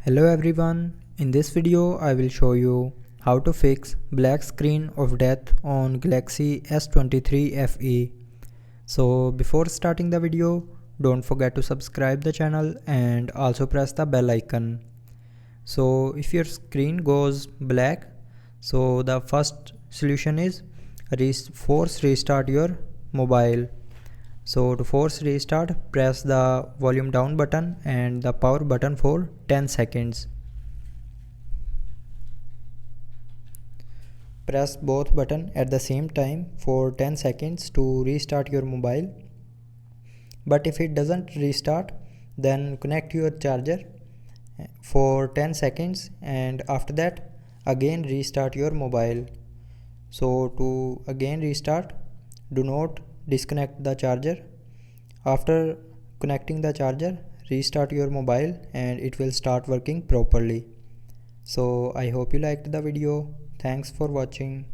Hello everyone, in this video I will show you how to fix black screen of death on Galaxy S23 FE. So before starting the video, don't forget to subscribe the channel and also press the bell icon. So if your screen goes black, so the first solution is force restart your mobile. So to force restart, press the volume down button and the power button for 10 seconds. Press both buttons at the same time for 10 seconds to restart your mobile. But if it doesn't restart, then connect your charger for 10 seconds and after that again restart your mobile. So to again restart, do not disconnect the charger. After connecting the charger, restart your mobile and it will start working properly. So I hope you liked the video. Thanks for watching.